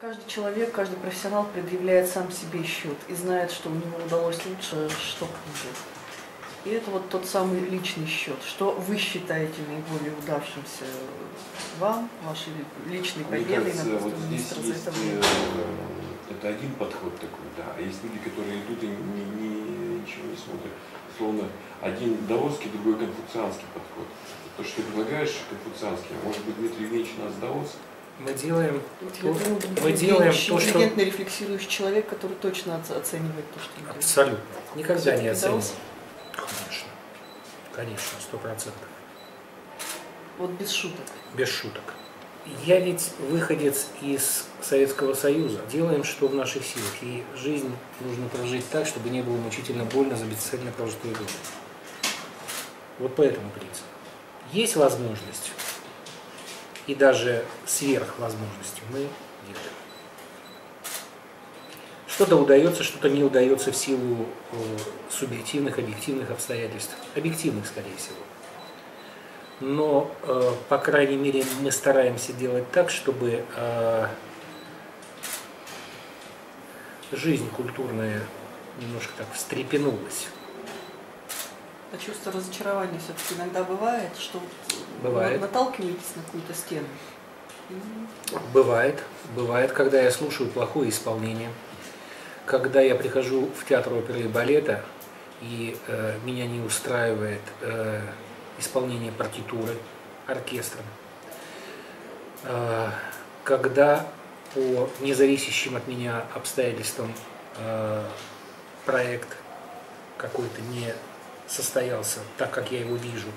Каждый человек, каждый профессионал предъявляет сам себе счет и знает, что у него удалось лучше, что хуже. И это вот тот самый личный счет. Что вы считаете наиболее удавшимся вам, вашей личной победой на посту министра за это время? Это один подход такой, да. А есть люди, которые идут и ничего не смотрят. Словно один даосский, другой конфуцианский подход. То, что ты предлагаешь, конфуцианский, а может быть, Дмитрий Евгеньевич у нас даос? Мы делаем то, что... Интеллигентно рефлексирующий человек, который точно оценивает то, что он делает. Абсолютно. Никогда не оценивает. Конечно. Конечно, 100%. Вот без шуток. Без шуток. Я ведь выходец из Советского Союза. Делаем, что в наших силах. И жизнь нужно прожить так, чтобы не было мучительно больно за бесцельно прожитую жизнь. Вот по этому принципу. Есть возможность, и даже сверхвозможности мы делаем. Что-то удается, что-то не удается в силу субъективных, объективных обстоятельств. Объективных, скорее всего. Но, по крайней мере, мы стараемся делать так, чтобы жизнь культурная немножко так встрепенулась. А чувство разочарования все-таки иногда бывает, что бывает. Вы наталкиваетесь на какую-то стену? Бывает. Бывает, когда я слушаю плохое исполнение. Когда я прихожу в театр оперы и балета, и меня не устраивает исполнение партитуры оркестром. Когда по независящим от меня обстоятельствам проект какой-то не состоялся так, как я его вижу.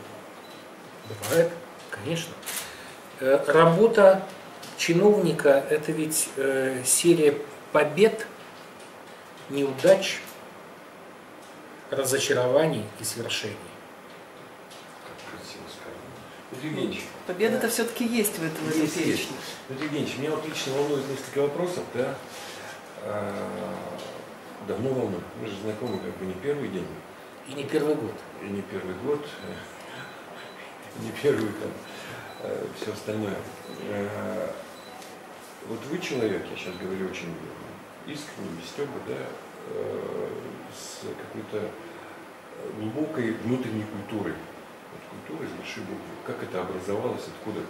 Бывает, конечно. Работа чиновника – это ведь серия побед, неудач, разочарований и свершений. Красиво сказано. Победа-то все-таки есть в этом перечне. Евгеньевич, меня вот лично волнует несколько вопросов, да? Давно волнует. Мы же знакомы как бы не первый день. И не первый год. И не первый год, не первый там, все остальное. Вот вы человек, я сейчас говорю очень искренне, без стёба, да, с какой-то глубокой внутренней культурой. Вот культура из большой буквы. Как это образовалось, откуда?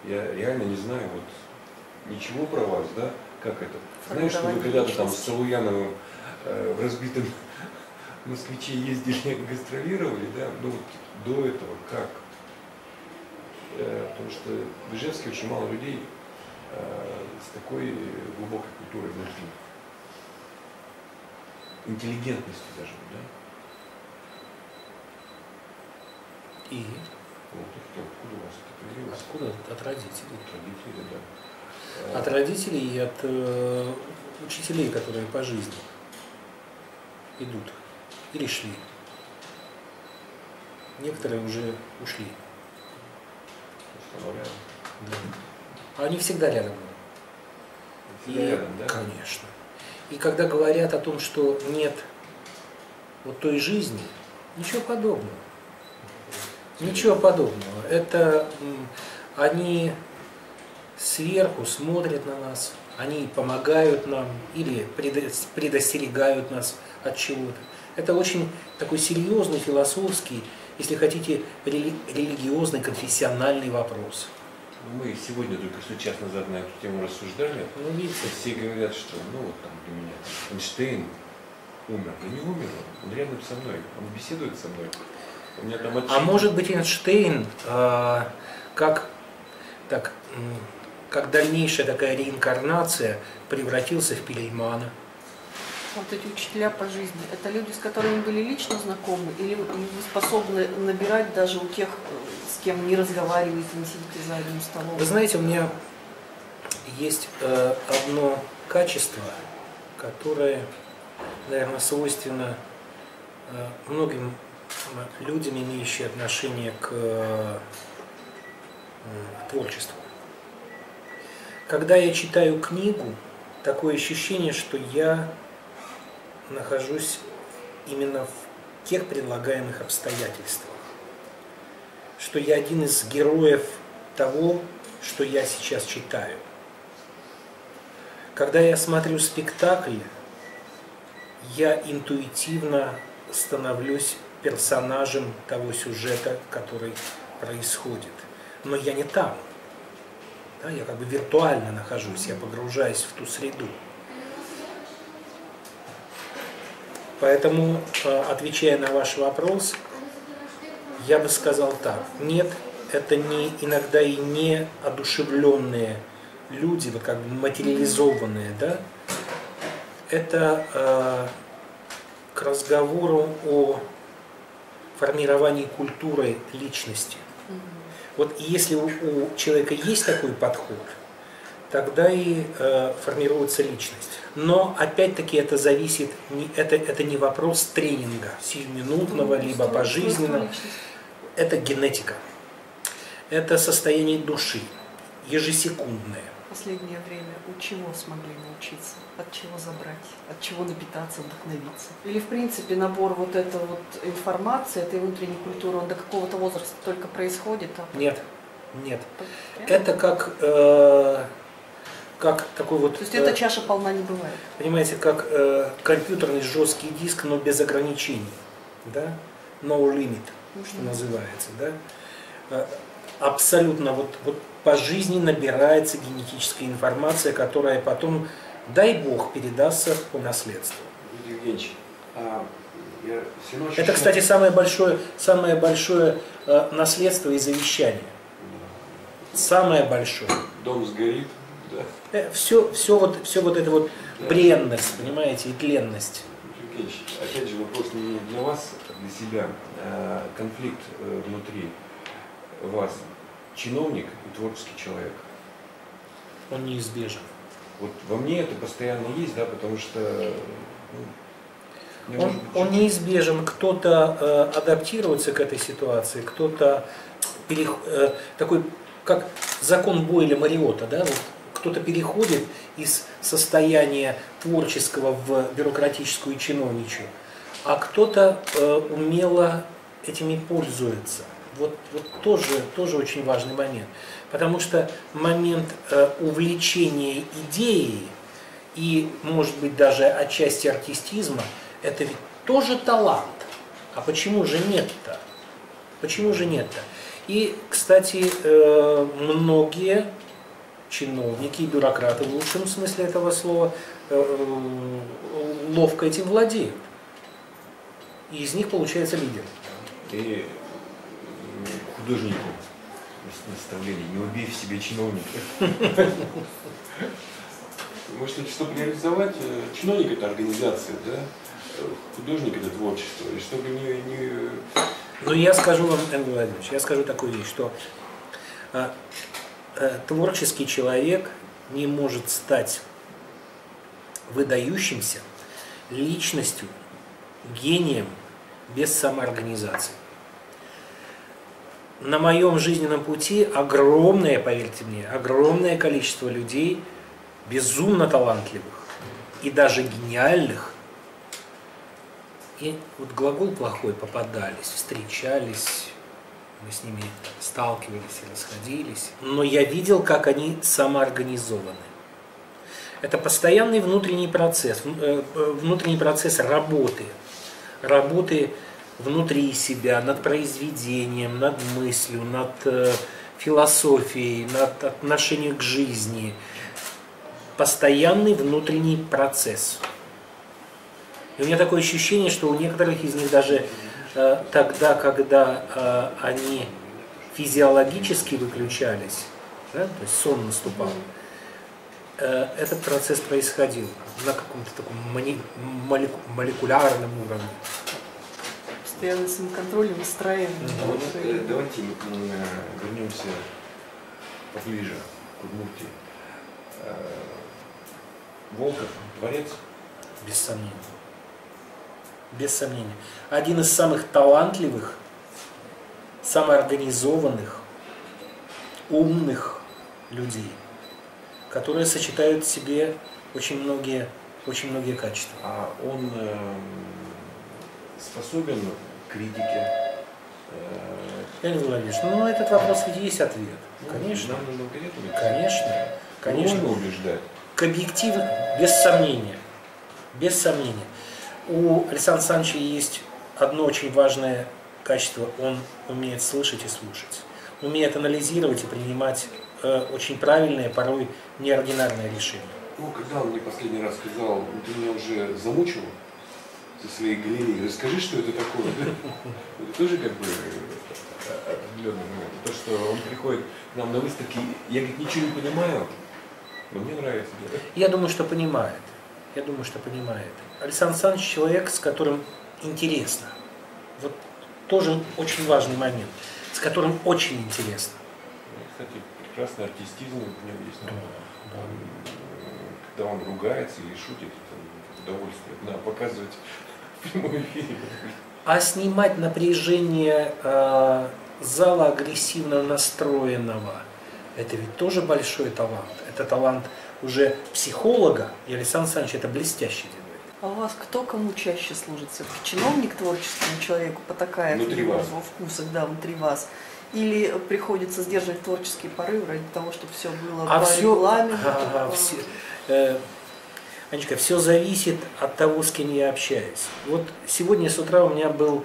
Я реально не знаю, вот ничего про вас, да, как это. Знаешь, что вы когда-то там с Салуяновым в разбитом москвичи ездили, гастролировали, да, ну вот до этого как? Потому что в Ижевске очень мало людей с такой глубокой культурой внутри. Интеллигентностью даже, да? И? Вот, откуда у вас это появилось? Откуда? От родителей. От родителей, да. От родителей и от учителей, которые по жизни идут. Или шли. Некоторые уже ушли. Да. А они всегда рядом. Всегда рядом, да? Конечно. И когда говорят о том, что нет вот той жизни, ничего подобного. Ничего подобного. Это они сверху смотрят на нас, они помогают нам или предостерегают нас от чего-то. Это очень такой серьезный, философский, если хотите, религиозный, конфессиональный вопрос. Мы сегодня только что час назад на эту тему рассуждали. Ну, видите. Все говорят, что ну вот там для меня Эйнштейн умер. Да не умер он рядом со мной, он беседует со мной. У меня там А может быть Эйнштейн как дальнейшая такая реинкарнация превратился в Пелеймана. Вот эти учителя по жизни, это люди, с которыми были лично знакомы, или вы способны набирать даже у тех, с кем не разговариваете, не сидите за одним столом? Вы знаете, у меня есть одно качество, которое, наверное, свойственно многим людям, имеющим отношение к творчеству. Когда я читаю книгу, такое ощущение, что я нахожусь именно в тех предлагаемых обстоятельствах, что я один из героев того, что я сейчас читаю. Когда я смотрю спектакль, я интуитивно становлюсь персонажем того сюжета, который происходит. Но я не там. Да, я как бы виртуально нахожусь, я погружаюсь в ту среду. Поэтому, отвечая на ваш вопрос, я бы сказал так. Нет, это не, иногда и не одушевленные люди, вот как бы материализованные, да? Это к разговору о формировании культуры личности. Вот если у человека есть такой подход, тогда и формируется личность. Но опять-таки это зависит, это не вопрос тренинга сиюминутного, либо пожизненного. Это генетика. Это состояние души, ежесекундное. В последнее время у чего смогли научиться? От чего забрать? От чего напитаться, вдохновиться? Или в принципе набор вот этой вот информации, этой внутренней культуры, он до какого-то возраста только происходит? А Нет, нет. Прямо? Это как такой вот... То есть эта чаша полна не бывает? Понимаете, как компьютерный жесткий диск, но без ограничений. Да? No limit, что называется. Да? Абсолютно вот по жизни набирается генетическая информация, которая потом, дай Бог, передастся по наследству. Евгеньевич, это, кстати, самое большое наследство и завещание. Самое большое. Дом сгорит, да. Все вот это вот бренность, понимаете, и тленность. Евгеньевич, опять же вопрос не для вас, а для себя. Конфликт внутри вас. Чиновник и творческий человек. Он неизбежен. Вот во мне это постоянно есть, да, потому что... Он неизбежен. Кто-то адаптируется к этой ситуации, кто-то такой, как закон Бойля-Мариотта, да, вот, кто-то переходит из состояния творческого в бюрократическую чиновничью, а кто-то умело этими пользуется. Вот тоже очень важный момент. Потому что момент увлечения идеей и, может быть, даже отчасти артистизма, это ведь тоже талант. А почему же нет-то? Почему же нет-то? И, кстати, многие чиновники и бюрократы, в лучшем смысле этого слова, ловко этим владеют. И из них получается лидер. И художнику наставление: не убей в себе чиновника. Может, чтобы реализовать, чиновник — это организация, да? Художник — это творчество. И чтобы не... Ну, я скажу вам, Эндрю Владимирович, я скажу такую вещь, что творческий человек не может стать выдающимся личностью, гением без самоорганизации. На моем жизненном пути огромное, поверьте мне, огромное количество людей, безумно талантливых и даже гениальных. И вот глагол плохой, попадались, встречались, мы с ними сталкивались и расходились. Но я видел, как они самоорганизованы. Это постоянный внутренний процесс работы внутри себя, над произведением, над мыслью, над философией, над отношением к жизни. Постоянный внутренний процесс. И у меня такое ощущение, что у некоторых из них даже тогда, когда они физиологически выключались, да, то есть сон наступал, этот процесс происходил на каком-то таком молекулярном уровне. Постоянно самоконтроль, настроение. Вот, давайте вернемся поближе к Удмуртии. Волков — творец? Без сомнения. Без сомнения. Один из самых талантливых, самоорганизованных, умных людей, которые сочетают в себе очень многие качества. А он способен к критике? Леонид Владимирович, ну на этот вопрос ведь есть ответ. Конечно. Нам нужно конкретно. Конечно. Можно убеждать. к объективу, без сомнения. Без сомнения. У Александра Александровича есть одно очень важное качество. Он умеет слышать и слушать. Умеет анализировать и принимать очень правильные, порой неординарные решения. Ну, когда он мне последний раз сказал, ты меня уже замучил со своей галереей, расскажи, что это такое. Это тоже как бы определенный момент. То, что он приходит к нам на выставки, я, говорит, ничего не понимаю, но мне нравится. Я думаю, что понимает. Я думаю, что понимает. Александр Александрович человек, с которым интересно. Вот тоже очень важный момент, с которым очень интересно. Кстати, прекрасный артистизм у него есть. Когда он ругается или шутит, это удовольствие. Надо показывать в прямом эфире. А снимать напряжение зала агрессивно настроенного, это ведь тоже большой талант. Это талант уже психолога, и Александр Александрович это блестяще делает. А у вас кто кому чаще служит? Все-таки чиновник творческому человеку потакает в его вкусах, да, внутри вас? Или приходится сдерживать творческие порывы ради того, чтобы все было по регламенту? Анечка, все зависит от того, с кем я общаюсь. Вот сегодня с утра у меня была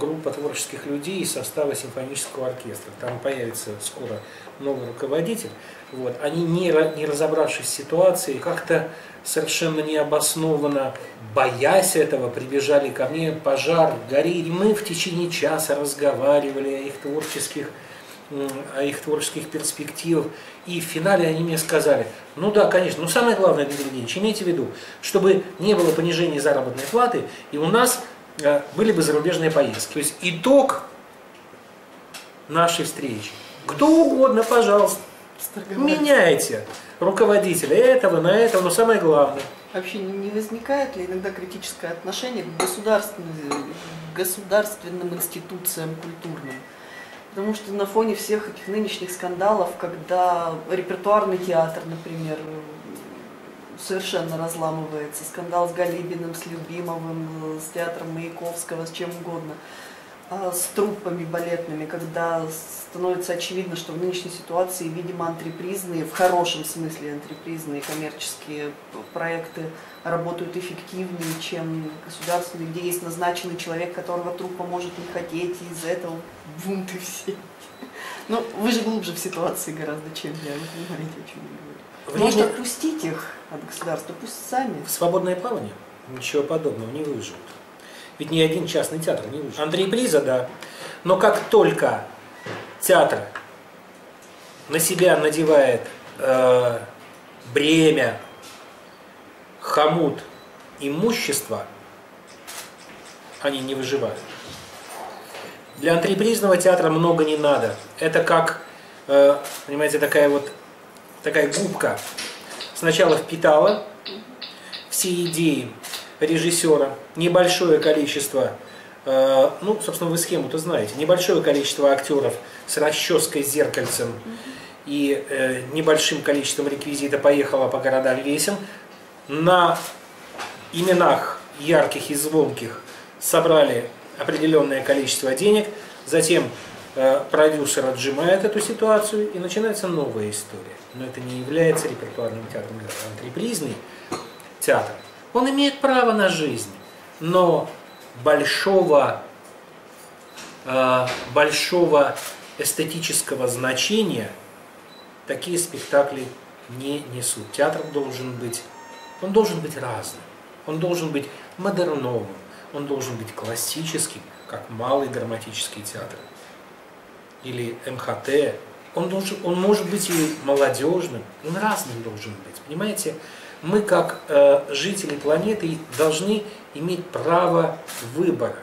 группа творческих людей из состава симфонического оркестра. Там появится скоро новый руководитель. Вот. Они, не разобравшись в ситуации, как-то совершенно необоснованно, боясь этого, прибежали ко мне: пожар, горит. И мы в течение часа разговаривали о их творческих перспективах. И в финале они мне сказали: ну да, конечно, но самое главное, Дмитрий Евгеньевич, имейте в виду, чтобы не было понижения заработной платы, и у нас были бы зарубежные поездки. То есть итог нашей встречи. Кто угодно, пожалуйста, меняйте руководителя этого на этого, но самое главное. Вообще не возникает ли иногда критическое отношение к государственным институциям культурным? Потому что на фоне всех этих нынешних скандалов, когда репертуарный театр, например, совершенно разламывается, скандал с Галибиным, с Любимовым, с театром Маяковского, с чем угодно, с труппами балетными, когда становится очевидно, что в нынешней ситуации, видимо, антрепризные, в хорошем смысле антрепризные коммерческие проекты работают эффективнее, чем государственные, где есть назначенный человек, которого труппа может не хотеть, и из-за этого бунты все. Но вы же глубже в ситуации гораздо, чем я, вы понимаете, о чем я говорю. Может, отпустить их от государства, пусть сами. В свободное плавание? Ничего подобного, не выживут. Ведь ни один частный театр не выживет. Антреприза, да. Но как только театр на себя надевает бремя, хомут имущества, они не выживают. Для антрепризного театра много не надо. Это как, понимаете, такая губка. Сначала впитала все идеи режиссера, небольшое количество, ну, собственно, вы схему-то знаете, небольшое количество актеров с расческой, зеркальцем и небольшим количеством реквизита поехало по городам весям. На именах ярких и звонких собрали определенное количество денег, затем продюсер отжимает эту ситуацию, и начинается новая история. Но это не является репертуарным театром. Антрепризный театр, он имеет право на жизнь, но большого эстетического значения такие спектакли не несут. Театр должен быть разным, он должен быть модерновым, он должен быть классическим, как Малый драматический театр или МХТ. Он может быть и молодежным, он разным должен быть. Понимаете, мы как жители планеты должны иметь право выбора.